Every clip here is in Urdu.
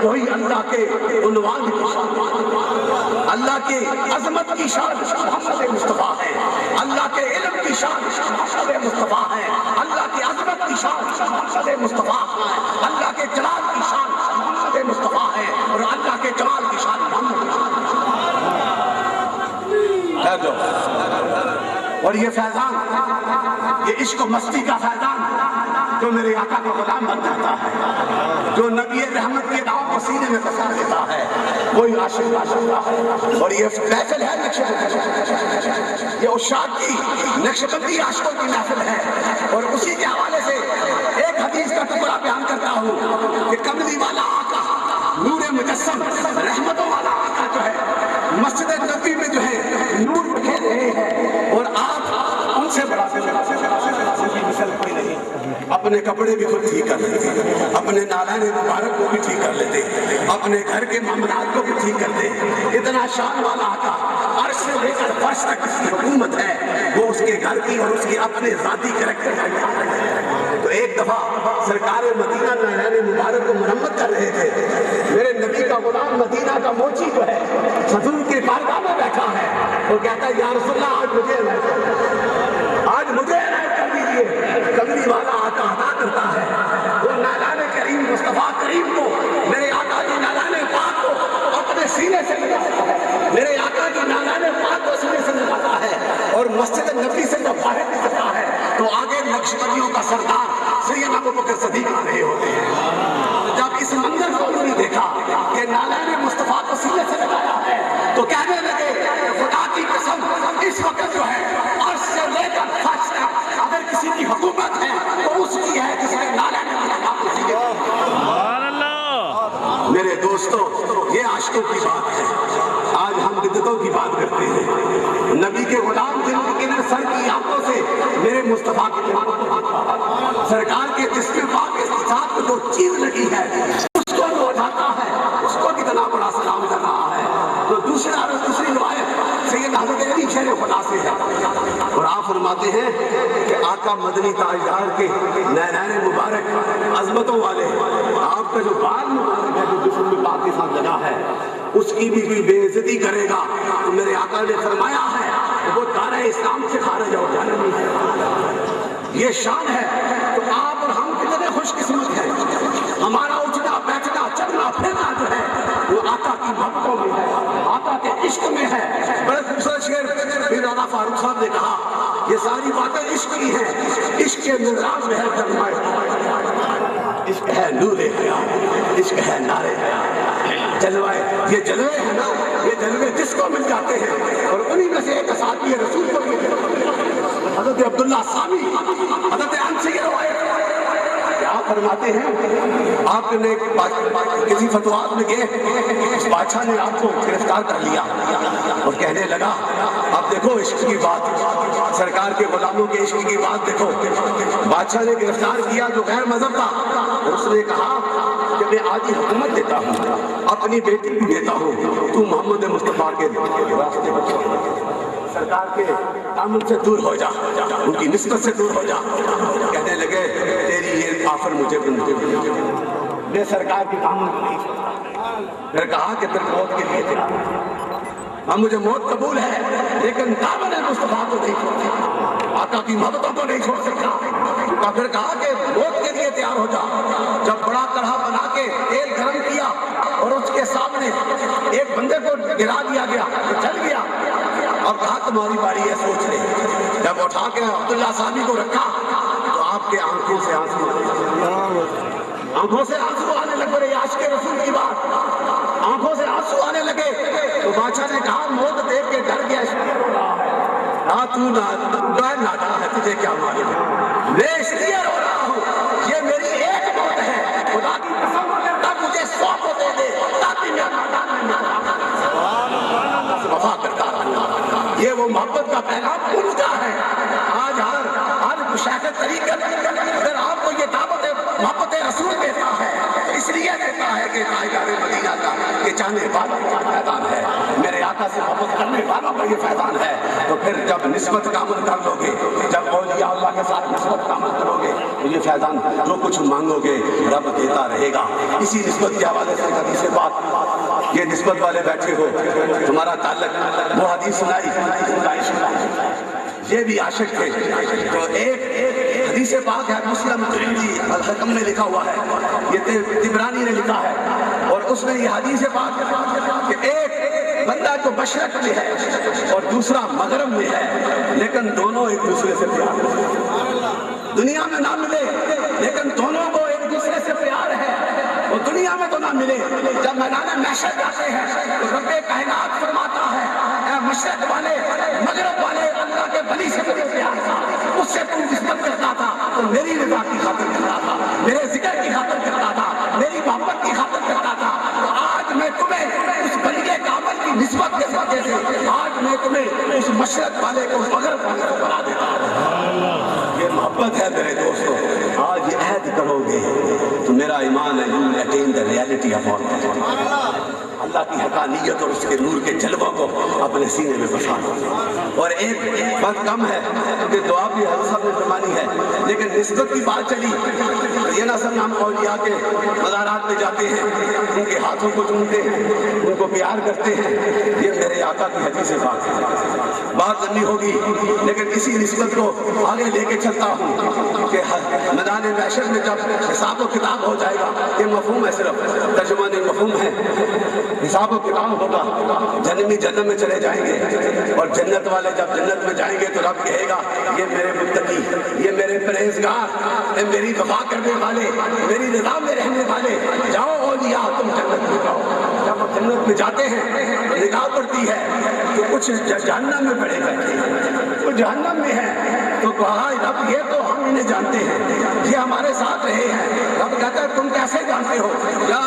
وہی اللہ کے عنوان کی شان، اللہ کے عظمت کی شان محمد مصطفیٰ ہے، اللہ کے علم کی شان محمد مصطفیٰ ہے، اللہ کی عظمت کی شان محمد مصطفیٰ ہے، اللہ کے جلال کی شان محمد مصطفیٰ ہے، اور اللہ کے جمال کی شان محمد ہے جو۔ اور یہ فیضان، یہ عشق و مستی کا فیضان جو میرے آقا کا غلام بن جاتا ہے، جو نبی رحمت کے دعووں کو سینے میں پسا دیتا ہے، کوئی عاشق ہے۔ اور یہ محفل ہے نقش بندی، یہ عشاق کی نقش بندی عاشقوں کی محفل ہے۔ اور اسی کے حوالے سے ایک حدیث کا ٹکڑا بیان کرتا ہوں کہ کملی والا آقا، نور مجسم، رحمتوں والا آقا جو ہے مسجد نبوی میں جو ہے نور بکھیر رہے ہیں، اور آپ ان سے بڑا مثل کوئی نہیں۔ اپنے کپڑے بھی خود ٹھیک کر لیتے، اپنے نالان مبارک کو بھی ٹھیک کر لیتے، اپنے گھر کے معاملات کو بھی ٹھیک کرتے۔ اتنا شان والا آقا، عرش سے لے کر فرش تک جس کی حکومت ہے وہ اس کے گھر کی اور اس کی اپنے ذاتی کریکٹر ہے۔ تو ایک دفعہ سرکار مدینہ نالان مبارک کو مرمت کر رہے تھے، میرے نبی کا غلام مدینہ کا موچی جو ہے حضور کے بارگاہ میں بیٹھا ہے، وہ کہتا ہے یا رسول اللہ آج مجھے عنایت کر دیجیے۔ کملی والا آقا عطا کرتا ہے، وہ نالان کریم مصطفیٰ کریم کو، میرے آقا کی نالان پاک کو اپنے سینے سے لگاتا ہے، میرے آقا کی نالان پاک کو سینے سے لگاتا ہے، اور مسجد نبوی سے جب باہر نکلتا ہے تو آگے نقشبندیوں کا سردار سیدنا ابوبکر صدیق آ رہے ہوتے ہیں۔ جب اس منظر کو انہوں نے دیکھا کہ نالان مصطفیٰ کو سینے سے لگایا ہے تو کہنے لگے خدا کی قسم، اس وقت جو ہے عرش سے لے کر فرش تک اگر کسی کی حکومت ہے تو اس کی ہے جس نے نالان مصطفیٰ کو سینے سے۔ میرے دوستو، یہ عاشقوں کی بات ہے۔ آج ہم بدعتوں کی بات کرتے ہیں۔ نبی کے غلام جن کے سر کی آنکھوں سے میرے مصطفیٰ کی سرکار کے جسم پاک کے ساتھ جو چیز لگی ہے اس کو وہ اٹھاتا ہے، اس کو کتنا بڑا سلام کر رہا ہے۔ تو دوسری روایت سید حضرت علی شیر خدا سے ہے، اور آپ فرماتے ہیں کہ آقا مدنی تاجدار کے نینان مبارک عظمتوں والے، آپ کا جو بال مبارک ہے جو جسم پاک کے ساتھ لگا ہے اس کی بھی کوئی بے عزتی کرے گا تو میرے آقا نے فرمایا ہے وہ دارِ اسلام سے خارج ہو جانا نہیں ہے۔ یہ شان ہے۔ تو آپ اور ہم کتنے خوش قسمت ہیں، ہمارا اٹھنا بیٹھنا چلنا پھرنا جو ہے وہ آقا کی محبتوں میں ہے، آقا کے عشق میں ہے۔ بڑے خوبصورت شعر پیر دادا فاروق صاحب نے کہا، یہ ساری باتیں عشق کی ہیں، عشق کے نظام میں ہے جلوہ، عشق ہے نور حیات، عشق ہے نار حیات، جلوہ یہ جلوے ہیں نا، یہ جلوے جس کو مل جاتے ہیں، اور انہی میں سے ایک اصحابی رسول کو بھی حضرت عبداللہ سامی، حضرت انس کی روایت آپ فرماتے ہیں آپ نے کسی فتوات میں گئے، اس بادشاہ نے آپ کو گرفتار کر لیا اور کہنے لگا اب دیکھو عشق کی بات، سرکار کے غلاموں کے عشق کی بات دیکھو۔ بادشاہ نے گرفتار کیا جو غیر مذہب تھا، اور اس نے کہا کہ میں آدھی حکومت دیتا ہوں، اپنی بیٹی بھی دیتا ہوں، تو محمد مصطفیٰ کے راستے پر سرکار کے تعامل سے دور ہو جا، ان کی نسبت سے دور ہو جا۔ کہنے لگے تیری یہ آفر مجھے میں سرکار کی تعامل کو نہیں چھوڑتا۔ پھر کہا کہ پھر موت کے لیے تیار، ہاں مجھے موت قبول ہے لیکن دامن مصطفیٰ کو نہیں چھوڑ سکتا، آقا کی محبتوں کو نہیں چھوڑ سکتا۔ پھر کہا کہ موت کے لیے تیار ہو جا۔ جب بڑا کڑھا بنا کے تیل گرم کیا اور اس کے سامنے ایک بندے کو گرا دیا گیا، جل گیا، اور کہا تمہاری باری ہے سوچ لے۔ جب اٹھا کے عبداللہ صاحبی کو رکھا تو آپ کے آنکھوں سے آنسو آنے لگے، عاشق رسول کی بات، آنکھوں سے آنسو آنے لگے۔ تو بادشاہ نے کہا موت دیکھ کے ڈر گیا، اس لیے رو رہا ہے۔ تو نادان ہے، تجھے کیا معلوم ہے، میں اس لیے رو رہا ہوں، یہ میری ایک موت ہے، خدا کی قسم تب مجھے 100 کو دے دے تاکہ میں نادان میں وفا کرتا رہوں۔ یہ وہ محبت کا پیغام ان کا ہے۔ آج ہر مشاہدہ طریقہ اگر آپ کو یہ دعوت محبت رسول دیتا ہے اس لیے دیتا ہے کہ تاجدار مدینہ کا یہ چاہنے والا کا میدان ہے۔ میرے آقا آقا سے محبت کرنے والوں کا یہ فیضان ہے، تو پھر جب نسبت کا عمل کر لو گے، جب اولیاء اللہ کے ساتھ نسبت کا عمل کرو گے تو یہ فیضان جو کچھ مانگو گے رب دیتا رہے گا۔ اسی نسبت کے حوالے سے حدیث بات، یہ نسبت والے بیٹھے ہو تمہارا تعلق، وہ حدیث سنائی، یہ بھی عاشق تھے۔ تو ایک حدیث پاک ہے، مسلم ترمذی الحکم میں لکھا ہوا ہے، یہ طبرانی نے لکھا ہے، اور اس میں یہ حدیث پاک کہ ایک بندہ تو مشرق میں ہے اور دوسرا مغرب میں ہے، لیکن دونوں ایک دوسرے سے پیار ہے۔ دنیا میں نہ ملے لیکن دونوں کو ایک دوسرے سے پیار ہے۔ وہ دنیا میں تو نہ ملے، جب میدان محشر جاتے ہیں تو رب کائنات فرماتا ہے اے مشرق والے مغرب والے، اللہ کے ولی سے مجھے پیار تھا، اس سے تم نسبت کرتا تھا تو میری رضا کی خاطر کرتا تھا، میرے ذکر کی خاطر کرتا تھا، میری محبت کی خاطر کرتا تھا، تو آج میں تمہیں اس ولی کامل کی نسبت کے وجہ سے آج میں تمہیں اس مشرق والے کو مغرب والے کو بنا دیتا ہوں۔ یہ محبت ہے میرے دوستوں، آج یہ عہد کرو گے تو میرا ایمان ہے you will attain the reality of all that۔ اللہ کی حقانیت اور اس کے نور کے جلووں کو اپنے سینے میں بسا دو۔ اور ایک بات کم ہے کہ دعا بھی حضرت صاحب نے فرمانی ہے، لیکن نسبت کی بات چلی تو یہ نہ سمجھ ہم اولیاء کے مزارات میں جاتے ہیں، ان کے ہاتھوں کو چومتے ہیں، ان کو پیار کرتے ہیں، یہ میرے آقا کی حدیث پاک ہے۔ بات لمبی ہوگی لیکن اسی نسبت کو آگے لے کے چلتا ہوں کہ میدان محشر میں جب حساب و کتاب ہو جائے گا، یہ مفہوم ہے، صرف ترجمہ نہیں مفہوم ہے، حساب و کتاب ہوگا، جنمی جنت میں چلے جائیں گے، اور جنت والے جب جنت میں جائیں گے تو رب کہے گا یہ میرے متقی، یہ میرے پرہیزگار، یہ میری وفا کرنے والے، میری رضا میں رہنے والے، جاؤ اولیاء تم جنت میں جاؤ۔ جب وہ جنت میں جاتے ہیں نگاہ پڑتی ہے تو کچھ جہنم میں پڑے بیٹھے ہیں، وہ جہنم میں ہے تو کہا رب یہ تو ہم انہیں جانتے ہیں، یہ ہمارے ساتھ رہے ہیں۔ رب کہتا ہے تم کیسے جانتے ہو؟ یا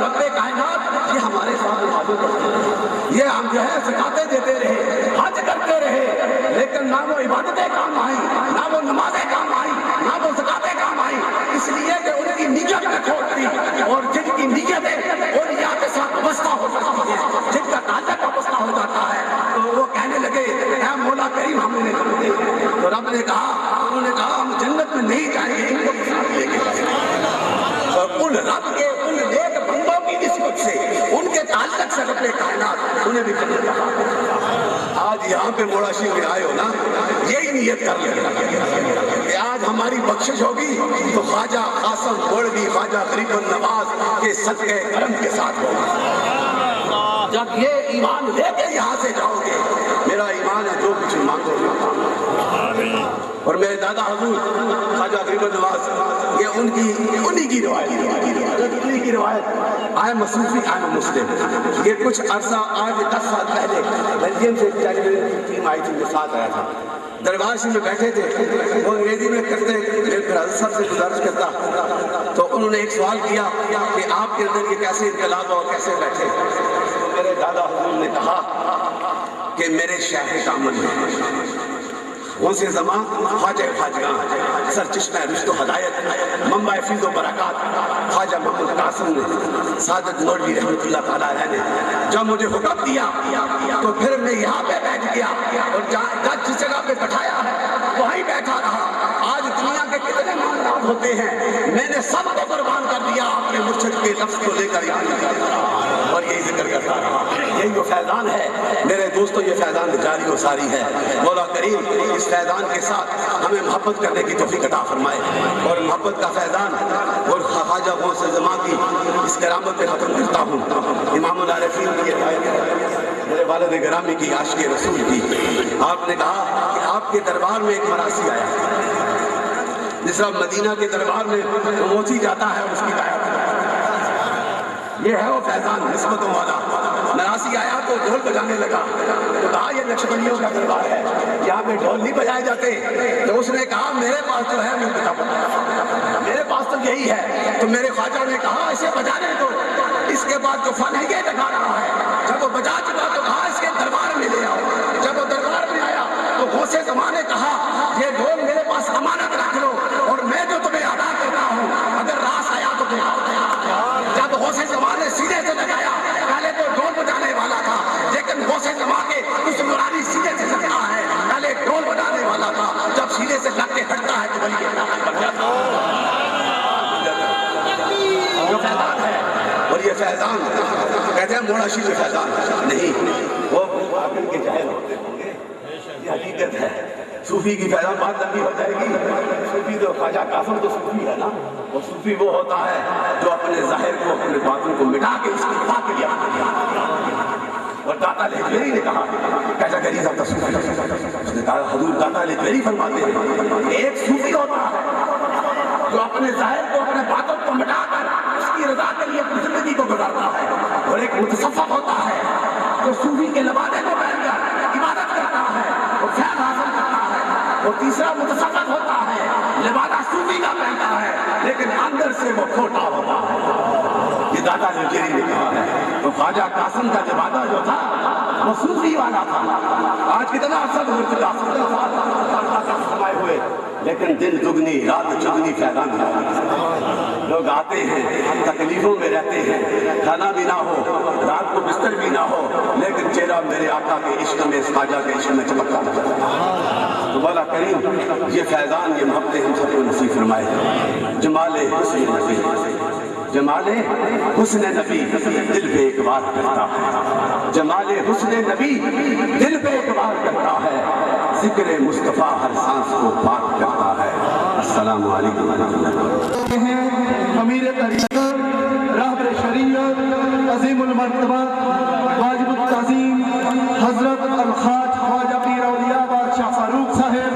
رب کائنات یہ ہمارے ساتھ معلوم کرتے ہیں، یہ ہم جو ہے زکاتیں دیتے رہے، حج کرتے رہے، لیکن نہ وہ عبادتیں کام آئیں، نہ وہ نمازیں کام آئیں، نہ وہ زکاتیں کام آئیں، اس لیے کہ ان کی نیت میں کھوٹ تھی، اور جن کی نیتیں اولیاء کے ساتھ وابستہ ہو جاتی ہیں، جن کا تعلق وابستہ ہو جاتا ہے، تو وہ کہنے لگے اے مولا کریم ہم انہیں جانتے ہیں۔ تو رب نے کہا، انہوں نے کہا ہم جنت میں نہیں جائیں گے، ان کو ساتھ لے کے جائیں گے۔ اور ان رب کے ان نیک بندوں کی نسبت سے، ان کے تعلق سے رب کائنات انہیں بھی جنت کہا۔ آج یہاں پہ موڑاشی میں آئے ہو نا، یہی نیت کر لیں کہ آج ہماری بخشش ہوگی تو خواجہ قاسم گوڑوی، خواجہ غریب النواز کے صدقے کرم کے ساتھ ہوگا۔ جب یہ ایمان لے کے یہاں سے جاؤ گے، میرا ایمان ہے جو کچھ مانگو گے۔ اور میرے دادا حضور خواجہ غریب النواز، یہ انہی کی روایت آئے مصروفی آئے مسلم، یہ کچھ عرصہ آج 10 سال پہلے بیلجیم سے ٹیم آئی تھی، میں ساتھ آیا تھا، دربار سے میں بیٹھے تھے، وہ انگریزی میں کرتے، میں پھر حضرت صاحب سے گزارش کرتا تو انہوں نے ایک سوال کیا کہ آپ کے اندر یہ کیسے انقلاب اور کیسے بیٹھے؟ تو میرے دادا حضور نے کہا کہ میرے شیخ کامل میں غوث زمان خواجہ خواجگاں سر چشمہ رشت و ہدایت منبع فیض و برکات خواجہ محمد قاسم نے سعادت مولوی رحمۃ اللہ تعالیٰ علیہ نے جب مجھے حکم دیا تو پھر میں یہاں پہ بیٹھ گیا، اور جس جگہ پہ بٹھایا ہے وہیں بیٹھا رہا۔ آج دنیا کے کتنے معاملات ہوتے ہیں، میں نے سب کو قربان کر دیا اپنے مرشد کے لفظ کو لے کر اور یہی ذکر کرتا رہا۔ یہی وہ فیضان ہے میرے دوستو، یہ فیضان جاری و ساری ہے۔ مولا کریم اس فیضان کے ساتھ ہمیں محبت کرنے کی توفیق عطا فرمائے، اور محبت کا فیضان اور خواجہ غوث زمان کی اس کرامت پہ ختم کرتا ہوں۔ امام العارفین کی میرے والد گرامی کی عاشق رسول کی، آپ نے کہا کہ آپ کے دربار میں ایک مراسی آیا، جس طرح مدینہ کے دربار میں موچی جاتا ہے اس کی دعایت، یہ ہے وہ فیضان نسبتوں والا۔ مراسی آیا تو ڈھول بجانے لگا، تو کہا یہ نقشبندیوں کا دربار ہے، یہاں پہ ڈھول نہیں بجائے جاتے۔ تو اس نے کہا میرے پاس جو ہے میں بتا پاتا، میرے پاس تو یہی ہے۔ تو میرے خواجہ نے کہا اسے بجانے دو، اس کے بعد جو فن ہے یہ دکھا رہا ہے۔ جب وہ بجا چکا تو کہا اس کے دربار میں لے آؤ۔ جب وہ دربار میں آیا تو غوث زمان نے کہا یہ ڈھول میرے پاس امانت رکھ لو، اور میں جو تمہیں ادا کرتا ہوں اگر راس آیا تو جب غوث زمان نے سیدھے سے لگایا، پہلے تو ڈھول بجانے والا تھا لیکن غوث زمان ہے تو ولی اللہ بن جاتا ہے جو فیضان ہے. اور یہ فیضان کہتے ہیں موڑا شیخ فیضان نہیں، وہ آکر کے جاہل ہوتے ہوں گے، یہ حقیقت ہے. صوفی کی فیضان بات لمبی ہو جائے گی. صوفی تو خواجہ قاسم تو صوفی ہے نا، اور صوفی وہ ہوتا ہے جو اپنے ظاہر کو اپنے باطن کو مٹا کے اس کی خدا کے لیے عمل کیا. اور داتا لہجویری نے کہا کیسا غریب ہوتا صوفی، اس نے کہا حضور داتا لہجویری فرماتے ہیں ایک صوفی ہوتا ہے جو اپنے ظاہر کو اپنے باطن کو مٹا کر اس کی رضا کے لیے اپنی زندگی کو گزارتا ہے. اور ایک متصوف ہوتا ہے جو صوفی کے لبادے کو پہن کر عبادت کرتا ہے اور فیض حاصل کرتا ہے. اور تیسرا متصوف ہوتا ہے لبادہ صوفی کا پہنتا ہے لیکن اندر سے وہ کھوٹا ہوتا ہے. یہ داتا لہجویری نے کہا ہے. تو خواجہ قاسم کا لبادہ جو تھا وہ صوفی والا تھا. آج کتنا عرصہ گزر چکا، 70 سال سمائے ہوئے، لیکن دن دگنی رات چگنی فیضان ہے. لوگ آتے ہیں تکلیفوں میں رہتے ہیں، کھانا بھی نہ ہو، رات کو بستر بھی نہ ہو، لیکن چہرہ میرے آقا کے عشق میں، اس خواجہ کے عشق میں چمکتا نظر آتا ہے. تو مولا کریم یہ فیضان، یہ محبتیں ہم سب کو نصیب فرمائے. جمال حسن نبی، جمال حسن نبی دل پہ ایک بار کرتا ہے. جمال حسن نبی دل پہ ایک بار کرتا ہے. ذکر مصطفیٰ ہر سانس کو پاک کرتا ہے. السلام علیکم ورحمۃ اللہ. امیر طریقت، رہبر شریعت، عظیم المرتبہ، واجب التعظیم حضرت الخواجہ خواجہ پیر اولیاء بادشاہ فاروق صاحب،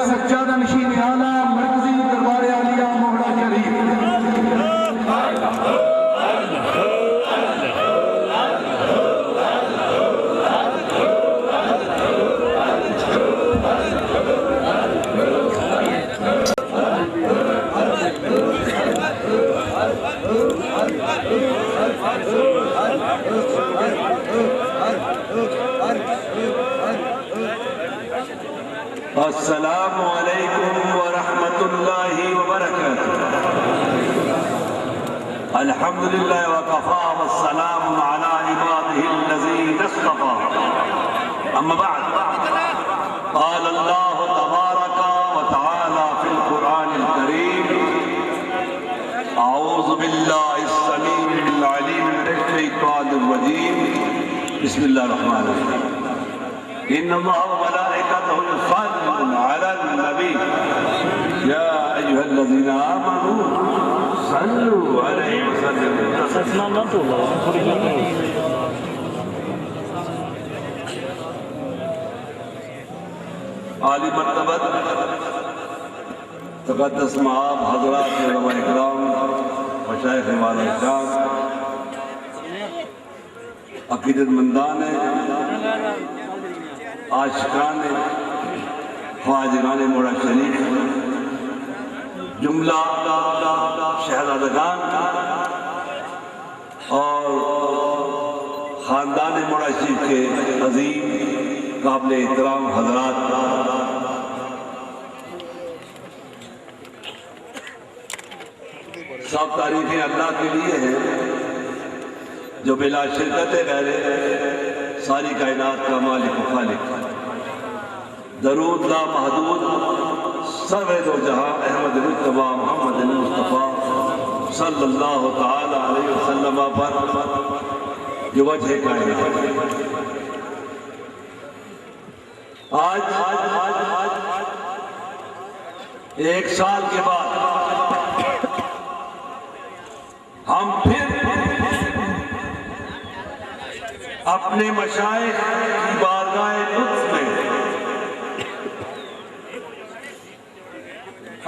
سجادہ نشین اعلیٰ مرکزی دربار عالیہ موہڑا شریف. السلام علیکم ورحمۃ اللہ وبرکاتہ. الحمدللہ وکفا والسلام علی عباده الذین اصطفى. اما بعد، قال اللہ تبارک وتعالی فی القرآن الکریم: اعوذ باللہ السمیع العلیم من الشیطان الرجیم، بسم اللہ الرحمن الرحیم. ان اللہ وملائکتہ یصلون علی النبی یا ایھا الذین آمنوا صلوا علیہ وسلم. عالی مرتبت تقدس معاب حضرات علماء اکرام، مشائخ والا شام، عقیدت مندان، عاشقان خواجگان موڑا شریف، جملہ شہزادگان اور خاندان موڑا شریف کے عظیم قابل احترام حضرات، سب تعریفیں اللہ کے لیے ہیں جو بلا شرکت غیر ساری کائنات کا مالک و خالق. درود لا محدود سرور دو جہاں احمد مجتبی محمد مصطفیٰ صلی اللہ تعالی علیہ وسلم پر جو وجہ کائنات. آج ایک سال کے بعد ہم پھر اپنے مشائخ کی بارگاہ قدس میں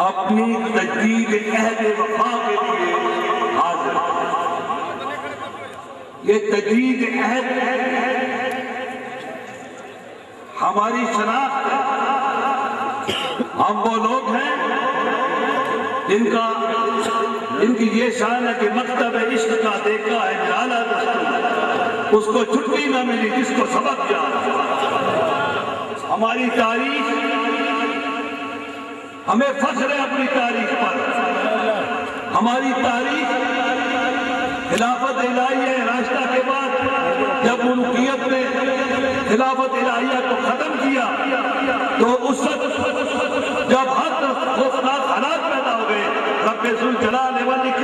اپنی تجدید عہد وفا کے لیے حاضر. یہ تجدید عہد ہماری شناخت ہے. ہم وہ لوگ ہیں جن کی یہ شان ہے کہ مکتب عشق کا دیکھا ہے نرالا دستور، اس کو چھٹی نہ ملی جس کو سبق یاد. ہماری تاریخ، ہمیں فخر ہے اپنی تاریخ پر. ہماری تاریخ خلافت الہیہ راشدہ کے بعد جب ملوکیت نے خلافت الہیہ کو ختم کیا تو اس وقت جب ہر طرف خوفناک حالات پیدا ہو گئے، رب ذوالجلال والاکرام